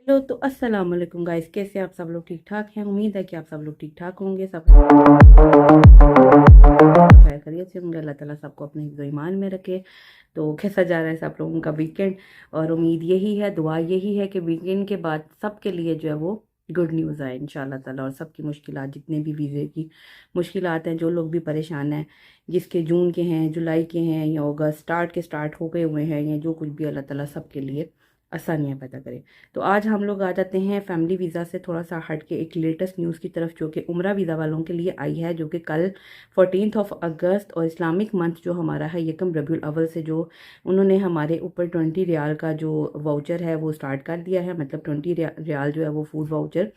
Hello तो अस्सलाम वालेकुम गाइस, कैसे आप सब लोग ठीक ठाक हैं। उम्मीद है कि आप सब लोग ठीक ठाक होंगे, सब खैर खैरियत से होंगे। अल्लाह ताला सबको अपने हिफ्ज़ ईमान में रखे। तो कैसा जा रहा है सब लोगों का वीकेंड। और उम्मीद यही है, दुआ यही है कि वीकेंड के बाद सबके लिए जो है वो गुड न्यूज़ आए इंशाल्लाह ताला। और सबकी मुश्किलात, जितने भी वीज़े की मुश्किलात हैं, जो लोग भी परेशान हैं, जिसके जून के हैं, जुलाई के हैं या अगस्त स्टार्ट हो गए हुए हैं, या जो कुछ भी, अल्लाह ताला सबके लिए आसानियाँ पैदा करे। तो आज हम लोग आ जाते हैं फैमिली वीज़ा से थोड़ा सा हट के एक लेटेस्ट न्यूज़ की तरफ, जो कि उम्रा वीज़ा वालों के लिए आई है, जो कि कल 14 अगस्त और इस्लामिक मंथ जो हमारा है यकम रबीउल अव्वल से जो उन्होंने हमारे ऊपर 20 रियाल का जो वाउचर है वो स्टार्ट कर दिया है। मतलब 20 रियाल जो है वो फूड वाउचर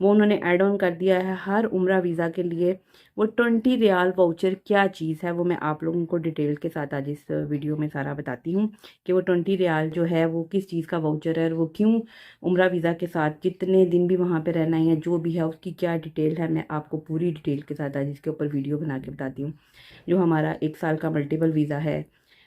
वो उन्होंने ऐड ऑन कर दिया है हर उम्रा वीज़ा के लिए। वो 20 रियाल वाउचर क्या चीज़ है वो मैं आप लोगों को डिटेल के साथ आज इस वीडियो में सारा बताती हूँ कि वो 20 रियाल जो है वो किस चीज़ का वाउचर है और वो क्यों उम्रा वीज़ा के साथ जितने दिन भी वहाँ पे रहना है या जो भी है उसकी क्या डिटेल है, मैं आपको पूरी डिटेल के साथ आज इसके ऊपर वीडियो बना के बताती हूँ। जो हमारा 1 साल का मल्टीपल वीज़ा है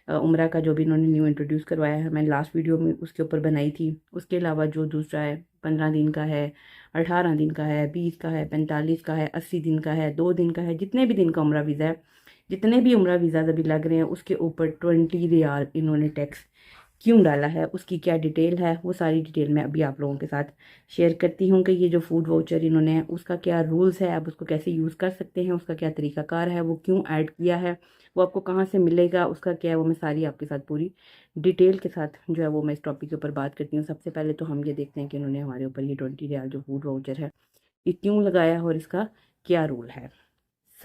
उम्रा का, जो भी इन्होंने न्यू इंट्रोड्यूस करवाया है, मैंने लास्ट वीडियो में उसके ऊपर बनाई थी। उसके अलावा जो दूसरा है 15 दिन का है, 18 दिन का है, 20 का है, 45 का है, 80 दिन का है, 2 दिन का है, जितने भी दिन का उम्रा वीज़ा है, जितने भी उम्रा वीज़ा अभी लग रहे हैं उसके ऊपर 20 रियाल इन्होंने टैक्स क्यों डाला है, उसकी क्या डिटेल है, वो सारी डिटेल मैं अभी आप लोगों के साथ शेयर करती हूँ कि ये जो फूड वाउचर इन्होंने उसका क्या रूल्स है, आप उसको कैसे यूज़ कर सकते हैं, उसका क्या तरीकाकार है, वो क्यों ऐड किया है, वो आपको कहाँ से मिलेगा, उसका क्या है, वो मैं सारी आपके साथ पूरी डिटेल के साथ जो है वो मैं इस टॉपिक के ऊपर बात करती हूँ। सबसे पहले तो हम ये देखते हैं कि इन्होंने हमारे ऊपर ये 20 रियाल जो फूड वाउचर है ये क्यों लगाया और इसका क्या रूल है।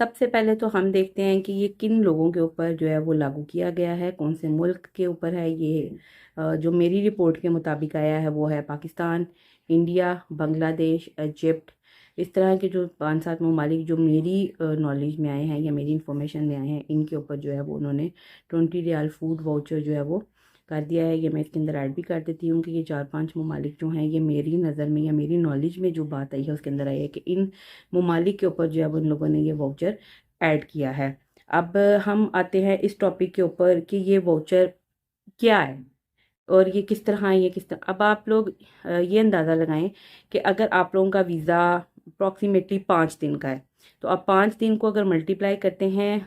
सबसे पहले तो हम देखते हैं कि ये किन लोगों के ऊपर जो है वो लागू किया गया है, कौन से मुल्क के ऊपर है ये। जो मेरी रिपोर्ट के मुताबिक आया है वो है पाकिस्तान, इंडिया, बांग्लादेश, इजिप्ट। इस तरह के जो 5-7 ममालिक जो मेरी नॉलेज में आए हैं या मेरी इंफॉर्मेशन में आए हैं, इनके ऊपर जो है वो उन्होंने 20 रियाल फूड वाउचर जो है वो कर दिया है। ये मैं इसके अंदर ऐड भी कर देती हूँ कि ये 4-5 ममालिक जो हैं, ये मेरी नज़र में या मेरी नॉलेज में जो बात आई है उसके अंदर आई है कि इन ममालिक के ऊपर जो है उन लोगों ने ये वाउचर ऐड किया है। अब हम आते हैं इस टॉपिक के ऊपर कि ये वाउचर क्या है और ये किस तरह है, ये किस तरह। अब आप लोग ये अंदाज़ा लगाएं कि अगर आप लोगों का वीज़ा अप्रॉक्सीमेटली 5 दिन का है, तो आप 5 दिन को अगर मल्टीप्लाई करते हैं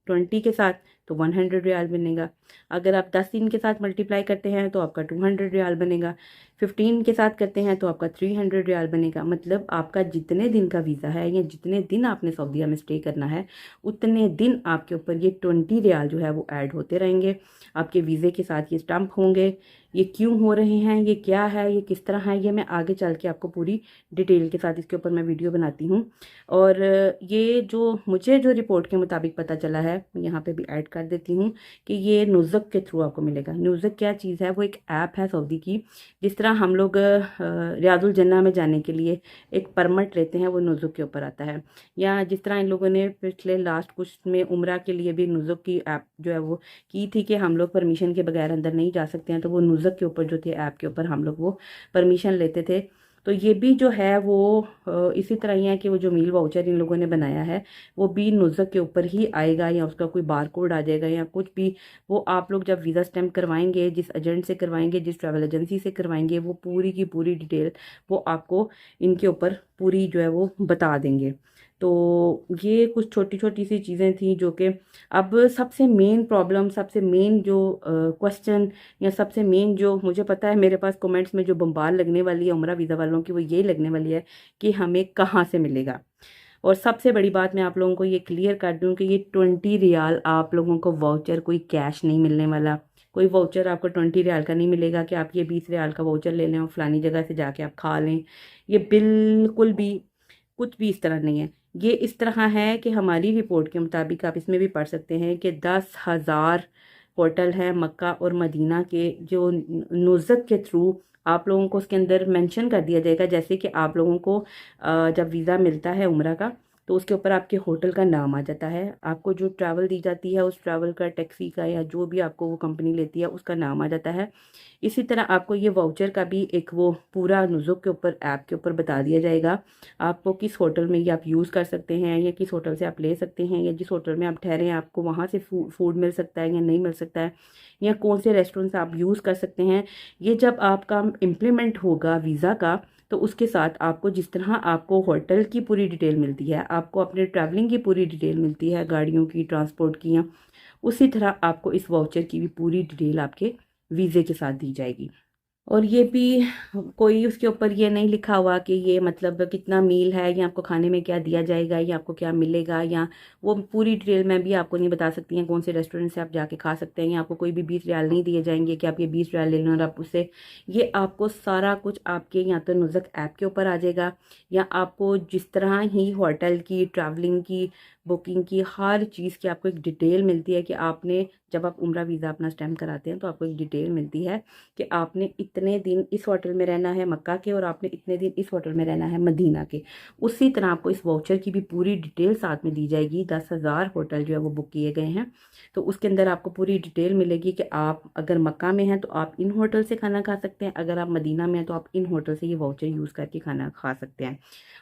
20 के साथ तो 100 रियाल बनेगा। अगर आप 10 दिन के साथ मल्टीप्लाई करते हैं तो आपका 200 रियाल बनेगा। 15 के साथ करते हैं तो आपका 300 रियाल बनेगा। मतलब आपका जितने दिन का वीज़ा है या जितने दिन आपने सऊदीया में स्टे करना है उतने दिन आपके ऊपर ये 20 रियाल जो है वो ऐड होते रहेंगे। आपके वीज़े के साथ ये स्टम्प होंगे। ये क्यों हो रहे हैं, ये क्या है, ये किस तरह है, ये मैं आगे चल के आपको पूरी डिटेल के साथ इसके ऊपर मैं वीडियो बनाती हूँ। और ये जो मुझे जो रिपोर्ट के मुताबिक पता चला है मैं यहाँ पे भी ऐड कर देती हूँ कि ये नुज़क के थ्रू आपको मिलेगा। नुज़क क्या चीज़ है, वो एक ऐप है सऊदी की। जिस तरह हम लोग रियादुल जन्ना में जाने के लिए एक परमिट लेते हैं, वो नुज़क के ऊपर आता है। या जिस तरह इन लोगों ने पिछले लास्ट कुछ में उम्रा के लिए भी नुज़क की ऐप जो है वो की थी कि हम लोग परमिशन के बगैर अंदर नहीं जा सकते हैं, तो वो नुज़क के ऊपर जो थे ऐप के ऊपर हम लोग वो परमिशन लेते थे। तो ये भी जो है वो इसी तरह ही है कि वो जो मील वाउचर इन लोगों ने बनाया है वो भी नुज़क के ऊपर ही आएगा या उसका कोई बार कोड आ जाएगा या कुछ भी। वो आप लोग जब वीज़ा स्टैम्प करवाएंगे, जिस एजेंट से करवाएंगे, जिस ट्रैवल एजेंसी से करवाएंगे, वो पूरी की पूरी डिटेल वो आपको इनके ऊपर पूरी जो है वो बता देंगे। तो ये कुछ छोटी छोटी सी चीज़ें थी जो कि अब सबसे मेन प्रॉब्लम, सबसे मेन जो क्वेश्चन या सबसे मेन जो मुझे पता है मेरे पास कमेंट्स में जो बम्बार लगने वाली है उम्रा वीज़ा वालों की, वो यही लगने वाली है कि हमें कहाँ से मिलेगा। और सबसे बड़ी बात मैं आप लोगों को ये क्लियर कर दूं कि ये 20 रियाल आप लोगों को वाउचर कोई कैश नहीं मिलने वाला। कोई वाउचर आपको 20 रियाल का नहीं मिलेगा कि आप ये 20 रियाल का वाउचर ले लें और फलानी जगह से जाके आप खा लें। ये बिल्कुल भी कुछ भी इस तरह नहीं है। ये इस तरह है कि हमारी रिपोर्ट के मुताबिक आप इसमें भी पढ़ सकते हैं कि 10,000 होटल हैं मक्का और मदीना के, जो नुज़क के थ्रू आप लोगों को उसके अंदर मेंशन कर दिया जाएगा। जैसे कि आप लोगों को जब वीज़ा मिलता है उम्रा का तो उसके ऊपर आपके होटल का नाम आ जाता है। आपको जो ट्रैवल दी जाती है उस ट्रैवल का, टैक्सी का, या जो भी आपको वो कंपनी लेती है उसका नाम आ जाता है। इसी तरह आपको ये वाउचर का भी एक वो पूरा नुज़ुक के ऊपर, ऐप के ऊपर बता दिया जाएगा आपको किस होटल में ये आप यूज़ कर सकते हैं, या किस होटल से आप ले सकते हैं, या जिस होटल में आप ठहरे हैं आपको वहाँ से फूड मिल सकता है या नहीं मिल सकता है, या कौन से रेस्टोरेंट से आप यूज़ कर सकते हैं। ये जब आपका इम्प्लीमेंट होगा वीज़ा का, तो उसके साथ आपको जिस तरह आपको होटल की पूरी डिटेल मिलती है, आपको अपने ट्रैवलिंग की पूरी डिटेल मिलती है, गाड़ियों की, ट्रांसपोर्ट की, या उसी तरह आपको इस वाउचर की भी पूरी डिटेल आपके वीज़े के साथ दी जाएगी। और ये भी कोई उसके ऊपर ये नहीं लिखा हुआ कि ये मतलब कितना मील है, या आपको खाने में क्या दिया जाएगा, या आपको क्या मिलेगा, या वो पूरी डिटेल मैं भी आपको नहीं बता सकती हैं कौन से रेस्टोरेंट से आप जाके खा सकते हैं, या आपको कोई भी 20 रियाल नहीं दिए जाएंगे कि आप ये 20 रियाल ले लें और आप उससे, ये आपको सारा कुछ आपके या तो नुज़ुक ऐप के ऊपर आ जाएगा, या आपको जिस तरह ही होटल की, ट्रैवलिंग की, बुकिंग की, हर चीज़ की आपको एक डिटेल मिलती है कि आपने जब आप उम्रा वीज़ा अपना स्टैम्प कराते हैं तो आपको एक डिटेल मिलती है कि आपने इतने दिन इस होटल में रहना है मक्का के, और आपने इतने दिन इस होटल में रहना है मदीना के। उसी तरह आपको इस वाउचर की भी पूरी डिटेल साथ में दी जाएगी। 10,000 होटल जो है वो बुक किए गए हैं, तो उसके अंदर आपको पूरी डिटेल मिलेगी कि आप अगर मक्का में हैं तो आप इन होटल से खाना खा सकते हैं, अगर आप मदीना में हैं तो आप इन होटल से ये वाउचर यूज़ करके खाना खा सकते हैं।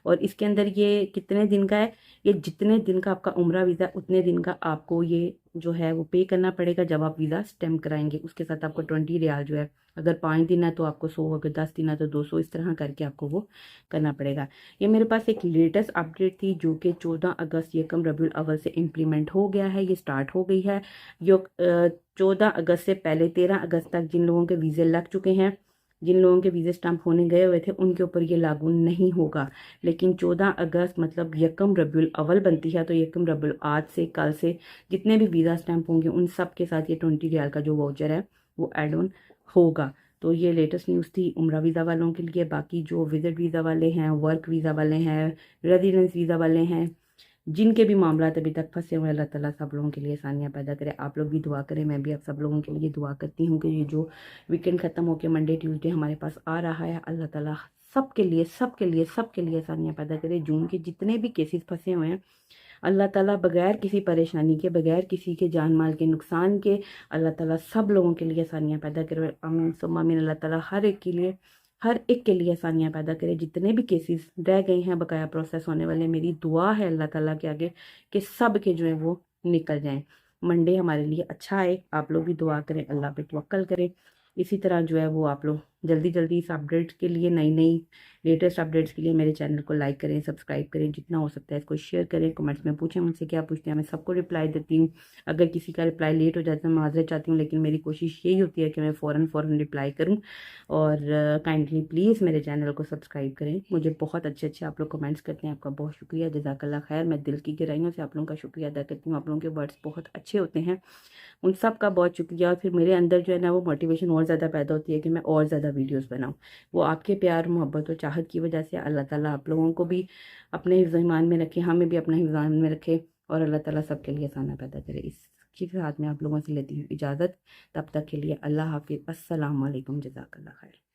और इसके अंदर ये कितने दिन का है, ये जितने दिन का आपका उम्रा वीज़ा, उतने दिन का आपको ये जो है वो पे करना पड़ेगा जब आप वीज़ा स्टैम्प कराएंगे। उसके साथ आपको 20 रियाल जो है, अगर 5 दिन है तो आपको 100, अगर 10 दिन है तो 200, इस तरह करके आपको वो करना पड़ेगा। ये मेरे पास एक लेटेस्ट अपडेट थी जो कि 14 अगस्त यकम रबीउल अव्वल से इम्प्लीमेंट हो गया है, ये स्टार्ट हो गई है। यो 14 अगस्त से पहले 13 अगस्त तक जिन लोगों के वीज़े लग चुके हैं, जिन लोगों के वीज़े स्टैम्प होने गए हुए थे, उनके ऊपर ये लागू नहीं होगा। लेकिन 14 अगस्त मतलब यकम रबीउल अव्वल बनती है, तो यकम रबीउल, आज से, कल से जितने भी वीज़ा स्टैम्प होंगे उन सब के साथ ये 20 रियाल का जो वाउचर है वो एड ऑन होगा। तो ये लेटेस्ट न्यूज़ थी उम्रा वीज़ा वालों के लिए। बाकी जो विजिट वीज़ा वाले हैं, वर्क वीज़ा वाले हैं, रेजिडेंस वीज़ा वाले हैं, जिनके भी मामला अभी तक फंसे हुए, अल्लाह ताला सब लोगों के लिए आसानियाँ पैदा करे। आप लोग भी दुआ करें, मैं भी आप सब लोगों के लिए दुआ करती हूँ कि ये जो वीकेंड ख़त्म होकर मंडे ट्यूसडे हमारे पास आ रहा है, अल्लाह ताला सबके लिए, सबके लिए, सबके लिए आसानियाँ पैदा करे। जून के जितने भी केसेस फंसे हुए हैं, अल्लाह ताला बगैर किसी परेशानी के, बगैर किसी के जान माल के नुकसान के, अल्लाह ताला सब लोगों के लिए आसानियाँ पैदा करे। आमीन सुम्मा आमीन। अल्लाह ताला हर एक के लिए, हर एक के लिए आसानियाँ पैदा करे। जितने भी केसेस रह गए हैं बकाया प्रोसेस होने वाले, मेरी दुआ है अल्लाह ताला के आगे कि सब के जो है वो निकल जाएं, मंडे हमारे लिए अच्छा आए। आप लोग भी दुआ करें, अल्लाह पे तवक्कल करें। इसी तरह जो है वो आप लोग जल्दी जल्दी इस अपडेट के लिए, नई नई लेटेस्ट अपडेट्स के लिए मेरे चैनल को लाइक करें, सब्सक्राइब करें, जितना हो सकता है इसको शेयर करें। कमेंट्स में पूछें मुझसे क्या पूछते हैं, मैं सबको रिप्लाई देती हूँ। अगर किसी का रिप्लाई लेट हो जाता है मैं माजरत चाहती हूँ, लेकिन मेरी कोशिश यही होती है कि मैं फ़ौरन रिप्लाई करूँ। और काइंडली प्लीज़ मेरे चैनल को सब्सक्राइब करें। मुझे बहुत अच्छे अच्छे आप लोग कमेंट्स करते हैं, आपका बहुत शुक्रिया, जज़ाकल्लाह खैर। मैं दिल की गहराइयों से आप लोगों का शुक्रिया अदा करती हूँ। आप लोगों के वर्ड्स बहुत अच्छे होते हैं, उन सब का बहुत शुक्रिया। और फिर मेरे अंदर जो है ना वो मोटिवेशन और ज़्यादा पैदा होती है कि मैं और ज़्यादा वीडियोस बनाऊं। वो आपके प्यार, मोहब्बत और चाहत की वजह से। अल्लाह ताला आप लोगों को भी अपने हिफ्ज़ ईमान में रखे, हमें भी अपना हिफ्ज़ ईमान में रखे, और अल्लाह ताला सबके लिए आसाना पैदा करे। इसके साथ में आप लोगों से लेती हूँ इजाज़त। तब तक के लिए अल्लाह हाफिज़, अस्सलाम वालेकुम, जज़ाकल्लाह खैर।